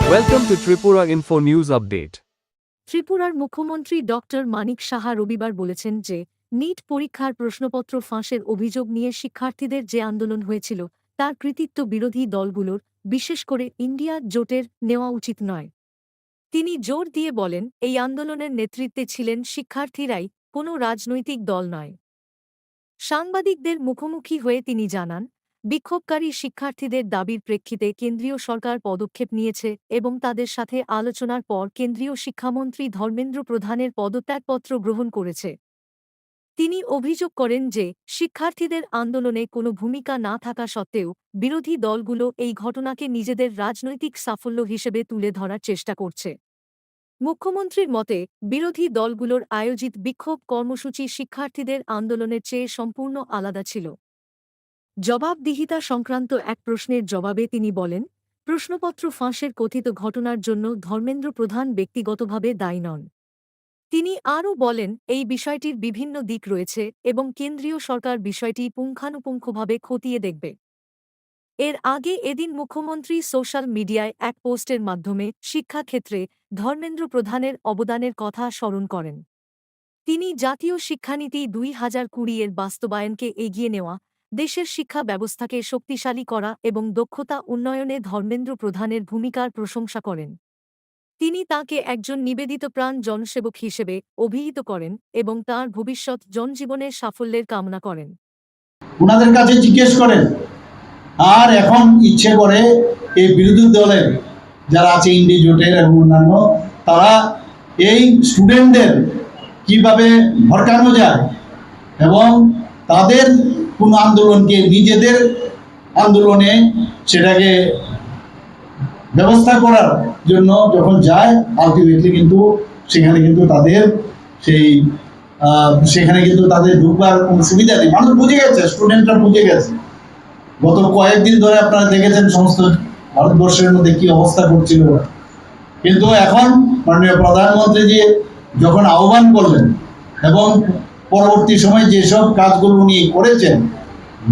Welcome to Tripura Info News Update. ত্রিপুরার মুখ্যমন্ত্রী doctor Manik Saha রবিবার বলেছেন যে নিট পরীক্ষার প্রশ্নপত্র ফাঁসের অভিযোগ নিয়ে শিক্ষার্থীদের যে আন্দোলন হয়েছিল তার কৃতিত্ব বিরোধী দলগুলোর, বিশেষ করে ইন্ডিয়া জোটের, নেওয়া উচিত নয়। তিনি জোর দিয়ে বলেন, এই আন্দোলনের নেতৃত্বে ছিলেন শিক্ষার্থীরাই, কোনো রাজনৈতিক দল নয়। সাংবাদিকদের মুখোমুখি হয়ে তিনি জানান, বিক্ষোভকারী শিক্ষার্থীদের দাবির প্রেক্ষিতে কেন্দ্রীয় সরকার পদক্ষেপ নিয়েছে এবং তাদের সাথে আলোচনার পর কেন্দ্রীয় শিক্ষামন্ত্রী ধর্মেন্দ্র প্রধানের পদত্যাগপত্র গ্রহণ করেছে। তিনি অভিযোগ করেন যে শিক্ষার্থীদের আন্দোলনে কোনো ভূমিকা না থাকা সত্ত্বেও বিরোধী দলগুলো এই ঘটনাকে নিজেদের রাজনৈতিক সাফল্য হিসেবে তুলে ধরার চেষ্টা করছে। মুখ্যমন্ত্রীর মতে, বিরোধী দলগুলোর আয়োজিত বিক্ষোভ কর্মসূচি শিক্ষার্থীদের আন্দোলনের চেয়ে সম্পূর্ণ আলাদা ছিল। জবাবদিহিতা সংক্রান্ত এক প্রশ্নের জবাবে তিনি বলেন, প্রশ্নপত্র ফাঁসের কথিত ঘটনার জন্য ধর্মেন্দ্র প্রধান ব্যক্তিগতভাবে দায়ী নন। তিনি আরও বলেন, এই বিষয়টির বিভিন্ন দিক রয়েছে এবং কেন্দ্রীয় সরকার বিষয়টি পুঙ্খানুপুঙ্খভাবে খতিয়ে দেখবে। এর আগে এদিন মুখ্যমন্ত্রী সোশ্যাল মিডিয়ায় এক পোস্টের মাধ্যমে শিক্ষাক্ষেত্রে ধর্মেন্দ্র প্রধানের অবদানের কথা স্মরণ করেন। তিনি জাতীয় শিক্ষানীতি 2020 এর বাস্তবায়নকে এগিয়ে নেওয়া, দেশের শিক্ষা ব্যবস্থাকে শক্তিশালী করা এবং দক্ষতা উন্নয়নে ধর্মেন্দ্র প্রধানের ভূমিকার প্রশংসা করেন। তিনি তাঁকে একজন নিবেদিতপ্রাণ জনসেবক হিসেবে অভিহিত করেন এবং তাঁর ভবিষ্যৎ জনজীবনের সাফল্যের কামনা করেন। ওনাদের কাছে জিজ্ঞেস করেন, আর এখন ইচ্ছে করে এই বিরোধী দলের যারা আছে ইন্ডি জোটের এবং অন্যান্য, তারা এই স্টুডেন্টদের কিভাবে ভড়কানো যায় এবং তাদের কোন আন্দোলনকে নিজেদের আন্দোলনে সেটাকে ব্যবস্থা করার জন্য যখন যায়, আলটিমেটলি কিন্তু সেখানে কিন্তু তাদের সেখানে কিন্তু তাদের ঢুকবার কোনো সুবিধা নেই। মানুষ বুঝে গেছে, স্টুডেন্টরা বুঝে গেছে। গত কয়েকদিন ধরে আপনারা দেখেছেন সমস্ত ভারতবর্ষের মধ্যে কি অবস্থা করছিল। কিন্তু এখন মাননীয় প্রধানমন্ত্রী জি যখন আহ্বান করলেন এবং পরবর্তী সময়ে যেসব কাজগুলো উনি করেছেন,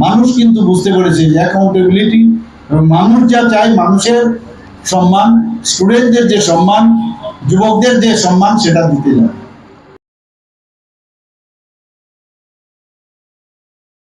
মানুষ কিন্তু বুঝতে পেরেছে যে অ্যাকাউন্টেবিলিটি এবং মানুষ যা চায়, মানুষের সম্মান, স্টুডেন্টদের যে সম্মান, যুবকদের যে সম্মান, সেটা দিতে যায়।